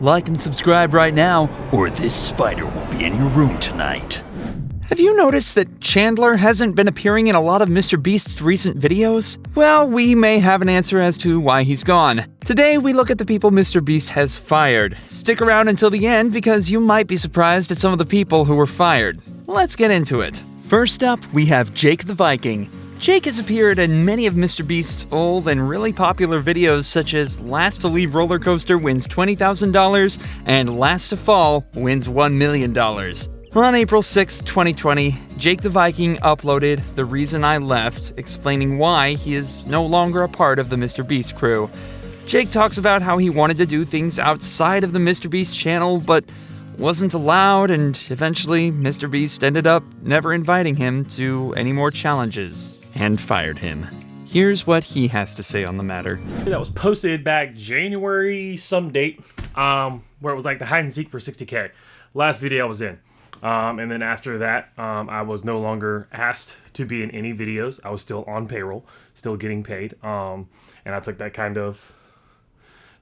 Like and subscribe right now, or this spider will be in your room tonight. Have you noticed that Chandler hasn't been appearing in a lot of MrBeast's recent videos? Well, we may have an answer as to why he's gone. Today, we look at the people MrBeast has fired. Stick around until the end because you might be surprised at some of the people who were fired. Let's get into it. First up, we have Jake the Viking. Jake has appeared in many of MrBeast's old and really popular videos such as Last to Leave Roller Coaster wins $20,000 and Last to Fall wins $1 million. On April 6, 2020, Jake the Viking uploaded The Reason I Left, explaining why he is no longer a part of the MrBeast crew. Jake talks about how he wanted to do things outside of the MrBeast channel, but wasn't allowed, and eventually MrBeast ended up never inviting him to any more challenges, and fired him. Here's what he has to say on the matter. That was posted back January some date, where it was like the hide and seek for 60K. Last video I was in. And then after that, I was no longer asked to be in any videos. I was still on payroll, still getting paid. And I took that kind of,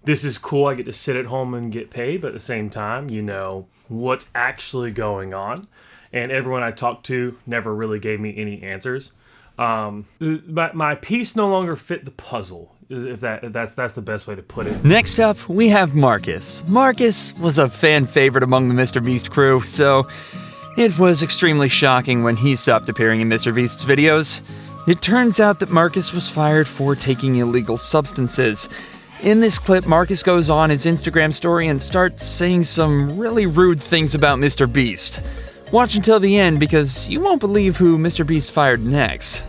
this is cool, I get to sit at home and get paid, but at the same time, you know what's actually going on. And everyone I talked to never really gave me any answers. My piece no longer fit the puzzle, if that's the best way to put it. Next up, we have Marcus. Marcus was a fan favorite among the MrBeast crew, so it was extremely shocking when he stopped appearing in MrBeast's videos. It turns out that Marcus was fired for taking illegal substances. In this clip, Marcus goes on his Instagram story and starts saying some really rude things about MrBeast. Watch until the end because you won't believe who MrBeast fired next.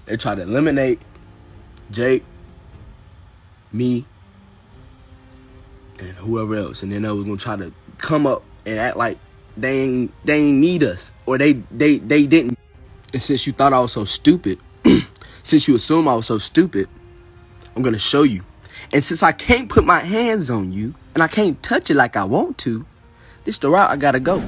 They tried to eliminate Jake, me, and whoever else, and then they was gonna try to come up and act like they ain't need us, or they didn't. And since you thought I was so stupid, since you assume I was so stupid, I'm gonna show you. And since I can't put my hands on you and I can't touch it like I want to, this the route I gotta go.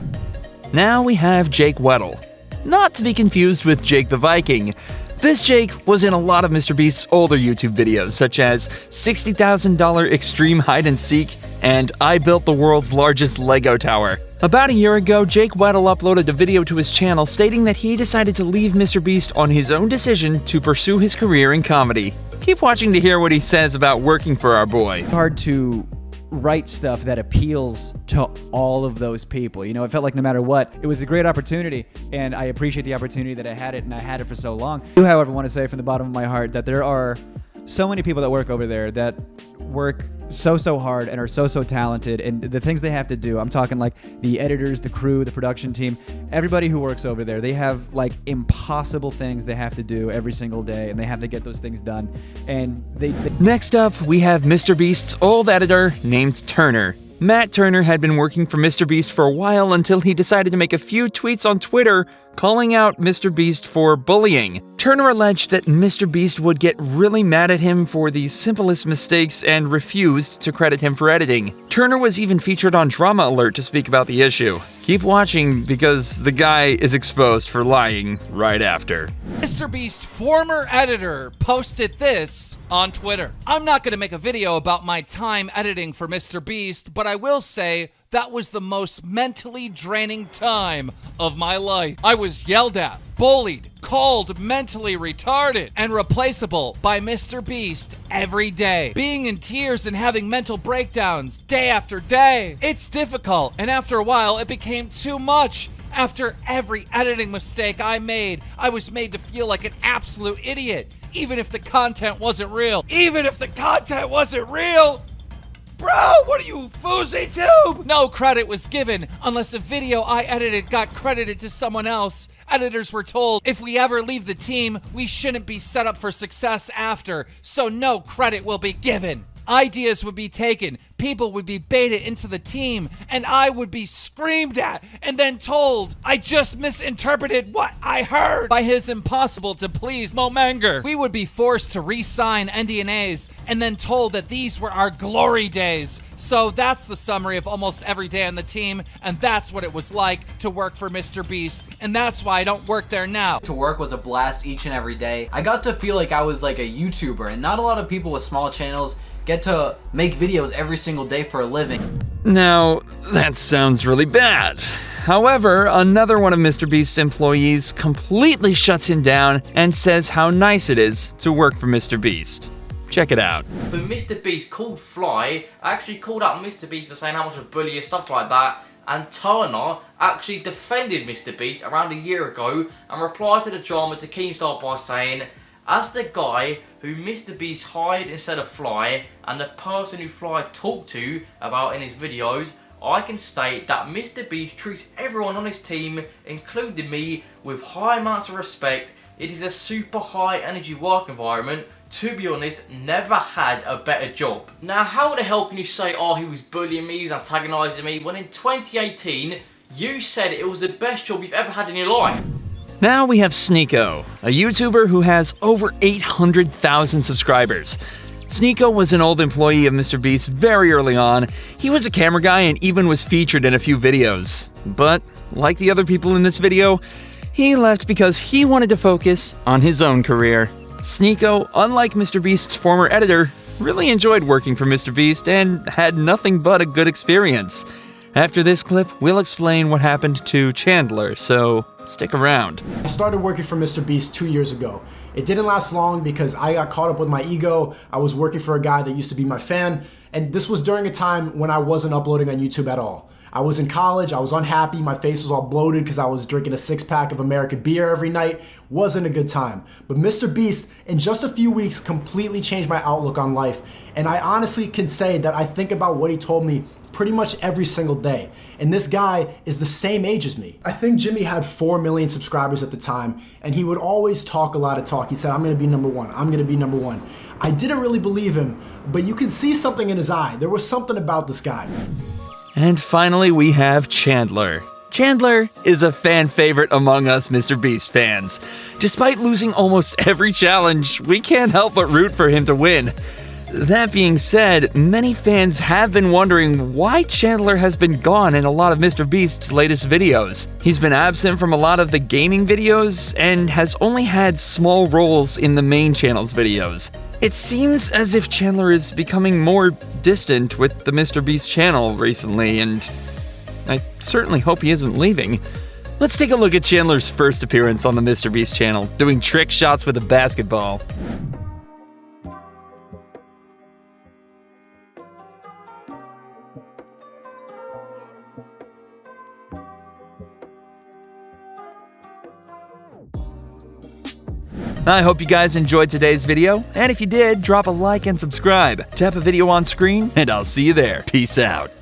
Now we have Jake Weddle. Not to be confused with Jake the Viking. This Jake was in a lot of MrBeast's older YouTube videos, such as $60,000 Extreme Hide and Seek and I Built the World's Largest Lego Tower. About a year ago, Jake Weddle uploaded a video to his channel stating that he decided to leave MrBeast on his own decision to pursue his career in comedy. Keep watching to hear what he says about working for our boy. Hard to write stuff that appeals to all of those people. You know, it felt like no matter what, it was a great opportunity, and I appreciate the opportunity that I had it, and I had it for so long. I do, however, want to say from the bottom of my heart that there are so many people that work over there that work so hard and are so talented, and the things they have to do, I'm talking like the editors, the crew, the production team, everybody who works over there, they have like impossible things they have to do every single day, and they have to get those things done. And Next up, we have MrBeast's old editor named Turner. Matt Turner had been working for MrBeast for a while until he decided to make a few tweets on Twitter calling out MrBeast for bullying. Turner alleged that MrBeast would get really mad at him for the simplest mistakes and refused to credit him for editing. Turner was even featured on Drama Alert to speak about the issue. Keep watching because the guy is exposed for lying right after. MrBeast former editor posted this on Twitter. I'm not going to make a video about my time editing for MrBeast, but I will say that was the most mentally draining time of my life. I was yelled at, bullied, called mentally retarded, and replaceable by MrBeast every day. Being in tears and having mental breakdowns day after day. It's difficult, and after a while, it became too much. After every editing mistake I made, I was made to feel like an absolute idiot, even if the content wasn't real. Even if the content wasn't real! Bro, what are you, Fousey Tube? No credit was given unless a video I edited got credited to someone else. Editors were told if we ever leave the team, we shouldn't be set up for success after, so no credit will be given. Ideas would be taken, people would be baited into the team, and I would be screamed at and then told I just misinterpreted what I heard by his impossible to please Momanger. We would be forced to re-sign NDNAs and then told that these were our glory days. So that's the summary of almost every day on the team, and that's what it was like to work for MrBeast, and that's why I don't work there now. To work was a blast each and every day. I got to feel like I was like a YouTuber, and not a lot of people with small channels get to make videos every single day for a living. Now, that sounds really bad. However, another one of MrBeast's employees completely shuts him down and says how nice it is to work for MrBeast. Check it out. When MrBeast called Fly, actually called out MrBeast for saying how much of a bully and stuff like that, and Turner actually defended MrBeast around a year ago and replied to the drama to Keemstar by saying, as the guy who MrBeast hired instead of Fly, and the person who Fly talked to about in his videos, I can state that MrBeast treats everyone on his team, including me, with high amounts of respect. It is a super high energy work environment. To be honest, never had a better job. Now, how the hell can you say, oh, he was bullying me, he was antagonising me, when in 2018, you said it was the best job you've ever had in your life? Now we have Sneako, a YouTuber who has over 800,000 subscribers. Sneako was an old employee of MrBeast very early on. He was a camera guy and even was featured in a few videos. But, like the other people in this video, he left because he wanted to focus on his own career. Sneako, unlike MrBeast's former editor, really enjoyed working for MrBeast and had nothing but a good experience. After this clip, we'll explain what happened to Chandler, so stick around. I started working for MrBeast 2 years ago. It didn't last long because I got caught up with my ego. I was working for a guy that used to be my fan, and this was during a time when I wasn't uploading on YouTube at all. I was in college, I was unhappy, my face was all bloated because I was drinking a 6-pack of American beer every night. Wasn't a good time. But MrBeast, in just a few weeks, completely changed my outlook on life. And I honestly can say that I think about what he told me pretty much every single day. And this guy is the same age as me. I think Jimmy had 4 million subscribers at the time, and he would always talk a lot of talk. He said, I'm gonna be number one, I'm gonna be number one. I didn't really believe him, but you could see something in his eye. There was something about this guy. And finally, we have Chandler. Chandler is a fan favorite among us MrBeast fans. Despite losing almost every challenge, we can't help but root for him to win. That being said, many fans have been wondering why Chandler has been gone in a lot of MrBeast's latest videos. He's been absent from a lot of the gaming videos and has only had small roles in the main channel's videos. It seems as if Chandler is becoming more distant with the MrBeast channel recently, and I certainly hope he isn't leaving. Let's take a look at Chandler's first appearance on the MrBeast channel, doing trick shots with a basketball. I hope you guys enjoyed today's video, and if you did, drop a like and subscribe. Tap a video on screen, and I'll see you there. Peace out.